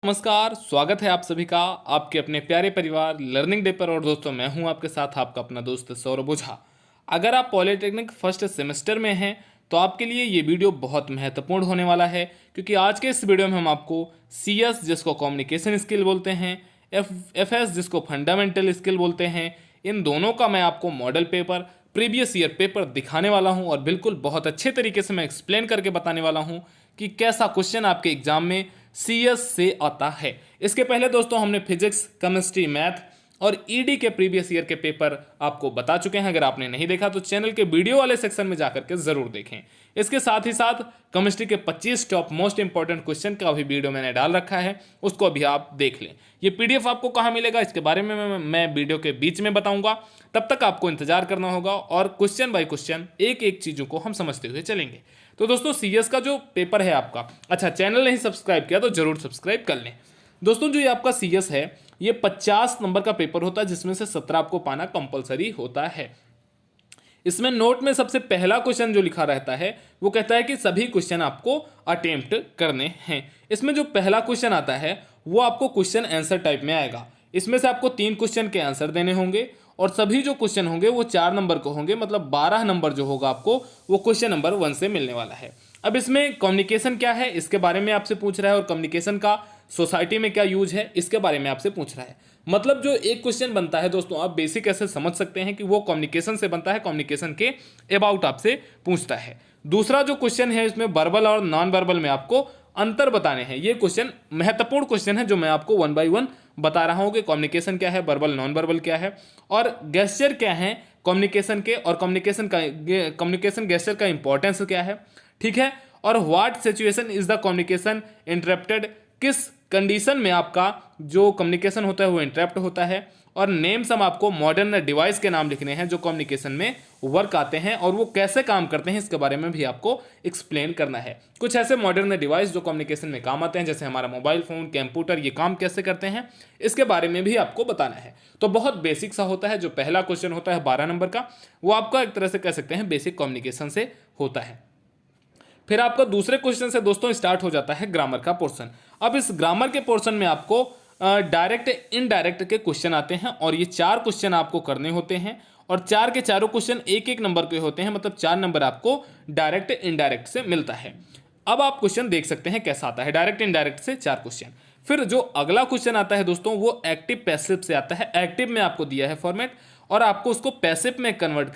नमस्कार, स्वागत है आप सभी का आपके अपने प्यारे परिवार लर्निंग डे पर। और दोस्तों, मैं हूं आपके साथ आपका अपना दोस्त सौरभ ओझा। अगर आप पॉलिटेक्निक फर्स्ट सेमेस्टर में हैं तो आपके लिए ये वीडियो बहुत महत्वपूर्ण होने वाला है, क्योंकि आज के इस वीडियो में हम आपको CS जिसको कम्युनिकेशन स्किल बोलते हैं, FS जिसको फंडामेंटल स्किल बोलते हैं, इन दोनों का मैं आपको model paper, previous year paper दिखाने वाला हूं। और बिल्कुल बहुत अच्छे तरीके से मैं एक्सप्लेन करके बताने वाला हूं कि कैसा क्वेश्चन आपके एग्जाम में CS से आता है। इसके पहले दोस्तों हमने फिजिक्स, केमिस्ट्री, मैथ और ED के प्रीवियस ईयर के पेपर आपको बता चुके हैं। अगर आपने नहीं देखा तो चैनल के वीडियो वाले सेक्शन में जाकर के जरूर देखें। इसके साथ ही साथ केमिस्ट्री के 25 टॉप मोस्ट इंपॉर्टेंट क्वेश्चन का भी वीडियो मैंने डाल रखा है, उसको अभी आप देख लें। ये PDF आपको कहाँ मिलेगा इसके बारे में मैं वीडियो के बीच में बताऊंगा। तब तक आपको इंतजार करना होगा और क्वेश्चन बाय क्वेश्चन एक एक चीज़ों को हम समझते हुए चलेंगे। तो दोस्तों, CS का जो पेपर है आपका, अच्छा चैनल नहीं सब्सक्राइब किया तो जरूर सब्सक्राइब कर लें। दोस्तों, जो ये आपका CS है ये 50 नंबर का पेपर होता है, जिसमें से 17 आपको पाना कंपलसरी होता है। इसमें नोट में सबसे पहला क्वेश्चन जो लिखा रहता है वो कहता है कि सभी क्वेश्चन आपको अटेम्प्ट करने हैं। इसमें जो पहला क्वेश्चन आता है वो आपको क्वेश्चन आंसर टाइप में आएगा। इसमें से आपको 3 क्वेश्चन के आंसर देने होंगे और सभी जो क्वेश्चन होंगे वो 4 नंबर को होंगे, मतलब 12 नंबर जो होगा आपको वो क्वेश्चन नंबर 1 से मिलने वाला है। अब इसमें कम्युनिकेशन क्या है इसके बारे में आपसे पूछ रहा है, और कम्युनिकेशन का सोसाइटी में क्या यूज है इसके बारे में आपसे पूछ रहा है। मतलब जो एक क्वेश्चन बनता है दोस्तों, आप बेसिक ऐसे समझ सकते हैं कि वो कम्युनिकेशन से बनता है, कम्युनिकेशन के अबाउट आपसे पूछता है। दूसरा जो क्वेश्चन है इसमें वर्बल और नॉन वर्बल में आपको अंतर बताने हैं। ये क्वेश्चन महत्वपूर्ण क्वेश्चन है जो मैं आपको 1 बाय 1 बता रहा हूं कि कम्युनिकेशन क्या है, वर्बल नॉन वर्बल क्या है, और गेस्चर क्या है कम्युनिकेशन के, और कम्युनिकेशन गेस्चर का इंपॉर्टेंस क्या है, ठीक है। और what situation is the communication interrupted, किस कंडीशन में आपका जो कम्युनिकेशन होता है वो इंटरप्ट होता है। और नेम सम आपको मॉडर्न डिवाइस के नाम लिखने हैं जो कम्युनिकेशन में वर्क आते हैं और वो कैसे काम करते हैं इसके बारे में भी आपको एक्सप्लेन करना है। कुछ ऐसे मॉडर्न डिवाइस जो कम्युनिकेशन में काम आते हैं, जैसे हमारा मोबाइल फोन, कंप्यूटर, ये काम कैसे करते हैं इसके बारे में भी आपको बताना है। तो बहुत बेसिक सा होता है। जो पहला क्वेश्चन होता है 12 नंबर का, वो आपका एक तरह से कह सकते हैं बेसिक कम्युनिकेशन से होता है। फिर आपका दूसरे क्वेश्चन से दोस्तों स्टार्ट हो जाता है ग्रामर का पोर्शन। अब इस ग्रामर के पोर्शन में आपको डायरेक्ट इनडायरेक्ट के क्वेश्चन आते हैं, और ये 4 क्वेश्चन आपको करने होते हैं, और 4 के चारों क्वेश्चन एक एक नंबर के होते हैं, मतलब 4 नंबर आपको डायरेक्ट इनडायरेक्ट से मिलता है। अब आप क्वेश्चन देख सकते हैं कैसा आता है, डायरेक्ट इनडायरेक्ट से 4 क्वेश्चन। फिर जो अगला क्वेश्चन आता है दोस्तों वो एक्टिव पैसिव से आता है। एक्टिव में आपको दिया है फॉर्मेट और आपको उसको पैसिव में कन्वर्ट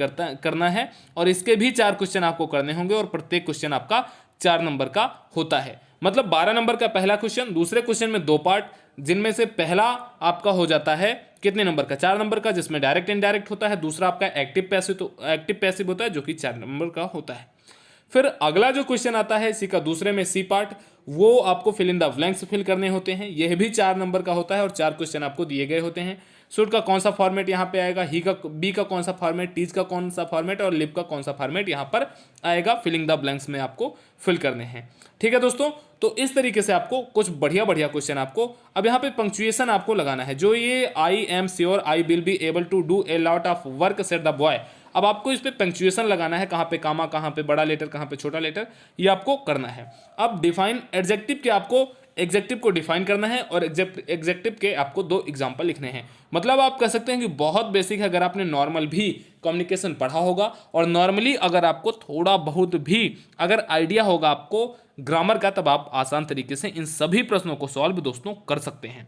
करना है, और इसके भी 4 क्वेश्चन आपको करने होंगे, और प्रत्येक क्वेश्चन आपका 4 नंबर का होता है। मतलब 12 नंबर का पहला क्वेश्चन, दूसरे क्वेश्चन में 2 पार्ट, जिनमें से पहला आपका हो जाता है कितने नंबर का, 4 नंबर का, जिसमें डायरेक्ट इनडायरेक्ट होता है। दूसरा आपका एक्टिव पैसिव, तो एक्टिव पैसिव होता है जो कि 4 नंबर का होता है। फिर अगला जो क्वेश्चन आता है इसी का दूसरे में C पार्ट, वो आपको fill in the blanks fill करने होते हैं। यह भी 4 नंबर का होता है और 4 क्वेश्चन आपको दिए गए होते हैं। शुड का कौन सा फॉर्मेट यहाँ पे आएगा, ही का, बी का कौन सा फॉर्मेट, टीज का कौन सा फॉर्मेट, और लिप का कौन सा फॉर्मेट यहाँ पर आएगा, फिलिंग द ब्लैंक्स में आपको फिल करने हैं। ठीक है दोस्तों, तो इस तरीके से आपको कुछ बढ़िया बढ़िया क्वेश्चन आपको, अब यहाँ पे पंक्चुएशन आपको लगाना है। जो ये I am sure I will be able to do a lot of work said the boy, अब आपको इस पे पंक्चुएशन लगाना है, कहाँ पे कामा, कहाँ पे बड़ा लेटर, कहाँ पे छोटा लेटर, ये आपको करना है। अब डिफाइन एडजेक्टिव के आपको एग्जेक्टिव को डिफाइन करना है, और एग्जेक्टिव के आपको 2 एग्जाम्पल लिखने हैं। मतलब आप कह सकते हैं कि बहुत बेसिक है। अगर आपने नॉर्मल भी कम्युनिकेशन पढ़ा होगा और नॉर्मली अगर आपको थोड़ा बहुत भी अगर आइडिया होगा आपको ग्रामर का, तब आप आसान तरीके से इन सभी प्रश्नों को सॉल्व दोस्तों कर सकते हैं।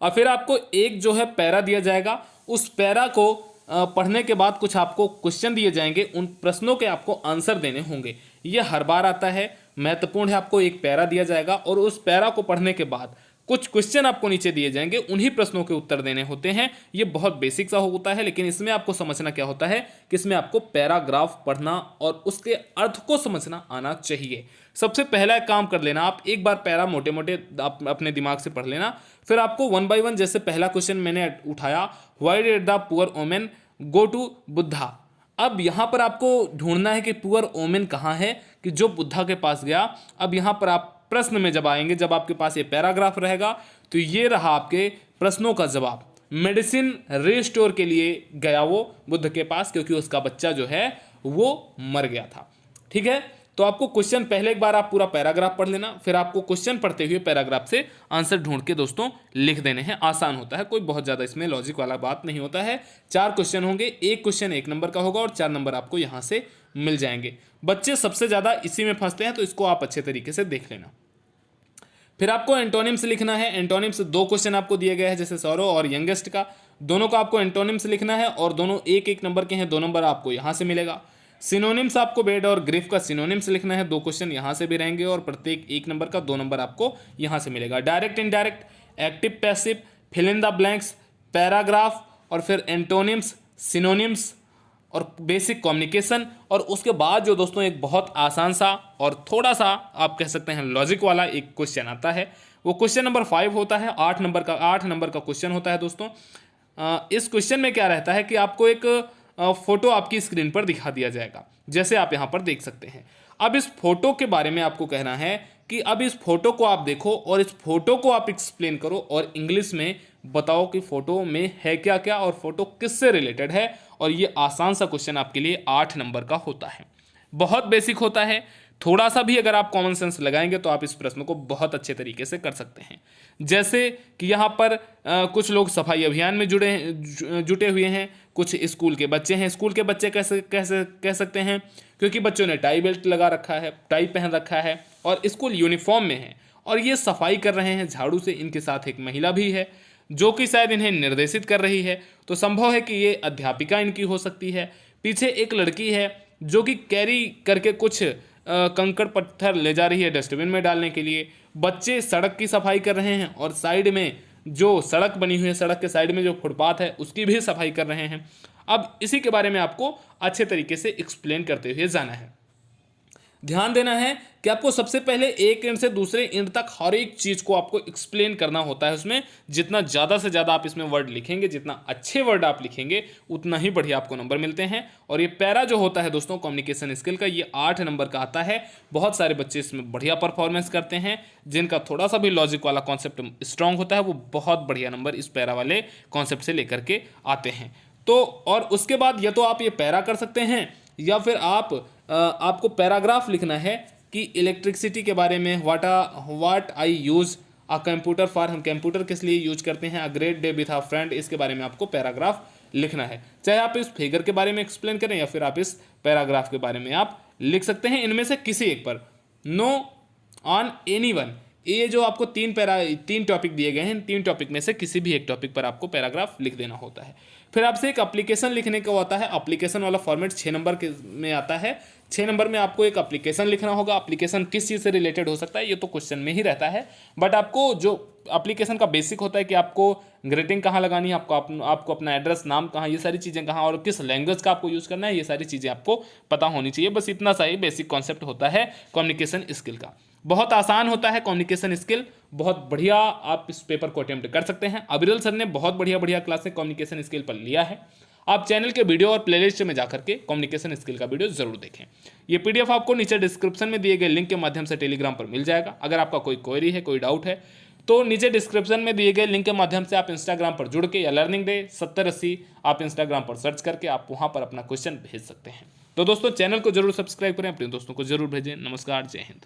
और फिर आपको एक जो है पैरा दिया जाएगा, उस पैरा को पढ़ने के बाद कुछ आपको क्वेश्चन दिए जाएंगे, उन प्रश्नों के आपको आंसर देने होंगे। ये हर बार आता है, महत्वपूर्ण है। आपको एक पैरा दिया जाएगा और उस पैरा को पढ़ने के बाद कुछ क्वेश्चन आपको नीचे दिए जाएंगे, उन्हीं प्रश्नों के उत्तर देने होते हैं। ये बहुत बेसिक सा होता है, लेकिन इसमें आपको समझना क्या होता है कि इसमें आपको पैराग्राफ पढ़ना और उसके अर्थ को समझना आना चाहिए। सबसे पहला काम कर लेना, आप एक बार पैरा मोटे मोटे आप अपने दिमाग से पढ़ लेना। फिर आपको 1 बाय 1, जैसे पहला क्वेश्चन मैंने उठाया, why did the poor woman go to Buddha. अब यहाँ पर आपको ढूंढना है कि पुअर ओमेन कहाँ है, कि जो बुद्धा के पास गया। अब यहाँ पर आप प्रश्न में जब आएंगे, जब आपके पास ये पैराग्राफ रहेगा, तो ये रहा आपके प्रश्नों का जवाब। मेडिसिन रिस्टोर के लिए गया वो बुद्ध के पास, क्योंकि उसका बच्चा जो है वो मर गया था। ठीक है, तो तो आपको क्वेश्चन पहले एक बार आप पूरा पैराग्राफ पढ़ लेना, फिर आपको क्वेश्चन पढ़ते हुए पैराग्राफ से आंसर ढूंढ के दोस्तों लिख देने हैं। आसान होता है, कोई बहुत ज़्यादा इसमें लॉजिक वाला बात नहीं होता है। 4 क्वेश्चन होंगे, एक क्वेश्चन 1 नंबर का होगा और 4 नंबर आपको यहाँ से मिल जाएंगे। बच्चे सबसे ज़्यादा इसी में फंसते हैं, तो इसको आप अच्छे तरीके से देख लेना। फिर आपको एंटोनिम्स लिखना है। एंटोनिम्स 2 क्वेश्चन आपको दिए गए हैं, जैसे सौरव और यंगेस्ट का, दोनों का आपको एंटोनिम्स लिखना है और दोनों 1-1 नंबर के हैं, 2 नंबर आपको यहाँ से मिलेगा। सिनोनिम्स आपको बेड और ग्रिफ का सिनोनिम्स लिखना है, 2 क्वेश्चन यहाँ से भी रहेंगे और प्रत्येक 1 नंबर का 2 नंबर आपको यहाँ से मिलेगा। Direct indirect, active passive, fill in the blanks, paragraph और फिर एंटोनिम्स, सिनोनिम्स और बेसिक कम्युनिकेशन। और उसके बाद जो दोस्तों एक बहुत आसान सा और थोड़ा सा आप कह सकते हैं लॉजिक वाला एक क्वेश्चन आता है, वो क्वेश्चन नंबर 5 होता है। 8 नंबर का क्वेश्चन होता है दोस्तों। इस क्वेश्चन में क्या रहता है कि आपको एक फोटो आपकी स्क्रीन पर दिखा दिया जाएगा, जैसे आप यहाँ पर देख सकते हैं। अब इस फोटो के बारे में आपको कहना है कि अब इस फोटो को आप देखो और इस फोटो को आप एक्सप्लेन करो और इंग्लिश में बताओ कि फोटो में है क्या क्या और फोटो किससे रिलेटेड है। और ये आसान सा क्वेश्चन आपके लिए 8 नंबर का होता है, बहुत बेसिक होता है। थोड़ा सा भी अगर आप कॉमन सेंस लगाएंगे तो आप इस प्रश्न को बहुत अच्छे तरीके से कर सकते हैं। जैसे कि यहाँ पर कुछ लोग सफाई अभियान में जुटे हुए हैं, कुछ स्कूल के बच्चे हैं। स्कूल के बच्चे कैसे कह सकते हैं, क्योंकि बच्चों ने टाई बेल्ट लगा रखा है, टाई पहन रखा है और स्कूल यूनिफॉर्म में है और ये सफाई कर रहे हैं झाड़ू से। इनके साथ एक महिला भी है जो कि शायद इन्हें निर्देशित कर रही है, तो संभव है कि ये अध्यापिका इनकी हो सकती है। पीछे एक लड़की है जो कि कैरी करके कुछ कंकड़ पत्थर ले जा रही है डस्टबिन में डालने के लिए। बच्चे सड़क की सफाई कर रहे हैं और साइड में जो सड़क बनी हुई है, सड़क के साइड में जो फुटपाथ है उसकी भी सफाई कर रहे हैं। अब इसी के बारे में आपको अच्छे तरीके से एक्सप्लेन करते हुए जाना है। ध्यान देना है कि आपको सबसे पहले एक एंड से दूसरे एंड तक हर एक चीज़ को आपको एक्सप्लेन करना होता है। उसमें जितना ज़्यादा से ज़्यादा आप इसमें वर्ड लिखेंगे, जितना अच्छे वर्ड आप लिखेंगे, उतना ही बढ़िया आपको नंबर मिलते हैं। और ये पैरा जो होता है दोस्तों कम्युनिकेशन स्किल का, ये 8 नंबर का आता है। बहुत सारे बच्चे इसमें बढ़िया परफॉर्मेंस करते हैं, जिनका थोड़ा सा भी लॉजिक वाला कॉन्सेप्ट स्ट्रांग होता है, वो बहुत बढ़िया नंबर इस पैरा वाले कॉन्सेप्ट से लेकर के आते हैं। तो और उसके बाद या तो आप ये पैरा कर सकते हैं या फिर आपको पैराग्राफ लिखना है कि इलेक्ट्रिसिटी के बारे में, what I use a computer for, हम कंप्यूटर किस लिए यूज करते हैं, a great day with a friend, इसके बारे में आपको पैराग्राफ लिखना है। चाहे आप इस फिगर के बारे में एक्सप्लेन करें या फिर आप इस पैराग्राफ के बारे में आप लिख सकते हैं, इनमें से किसी एक पर। नो ऑन एनी वन, ये जो आपको 3 टॉपिक दिए गए हैं, 3 टॉपिक में से किसी भी एक टॉपिक पर आपको पैराग्राफ लिख देना होता है। फिर आपसे एक एप्लीकेशन लिखने का होता है। एप्लीकेशन वाला फॉर्मेट 6 नंबर में आता है। 6 नंबर में आपको एक एप्लीकेशन लिखना होगा। एप्लीकेशन किस चीज़ से रिलेटेड हो सकता है ये तो क्वेश्चन में ही रहता है, बट आपको जो एप्लीकेशन का बेसिक होता है कि आपको ग्रीटिंग कहाँ लगानी है, आपको अपना एड्रेस, नाम कहाँ, ये सारी चीज़ें कहाँ और किस लैंग्वेज का आपको यूज़ करना है, ये सारी चीज़ें आपको पता होनी चाहिए। बस इतना सा ही बेसिक कॉन्सेप्ट होता है कम्युनिकेशन स्किल का। बहुत आसान होता है कम्युनिकेशन स्किल, बहुत बढ़िया आप इस पेपर को अटेम्प्ट कर सकते हैं। अविरल सर ने बहुत बढ़िया क्लासें कम्युनिकेशन स्किल पर लिया है। आप चैनल के वीडियो और प्लेलिस्ट में जाकर के कम्युनिकेशन स्किल का वीडियो जरूर देखें। ये पीडीएफ आपको नीचे डिस्क्रिप्शन में दिए गए लिंक के माध्यम से टेलीग्राम पर मिल जाएगा। अगर आपका कोई क्वेरी है, कोई डाउट है, तो नीचे डिस्क्रिप्शन में दिए गए लिंक के माध्यम से आप इंस्टाग्राम पर जुड़ के या लर्निंग डे 7080 आप इंस्टाग्राम पर सर्च करके आप वहां पर अपना क्वेश्चन भेज सकते हैं। तो दोस्तों चैनल को जरूर सब्सक्राइब करें, अपने दोस्तों को जरूर भेजें। नमस्कार, जय हिंद।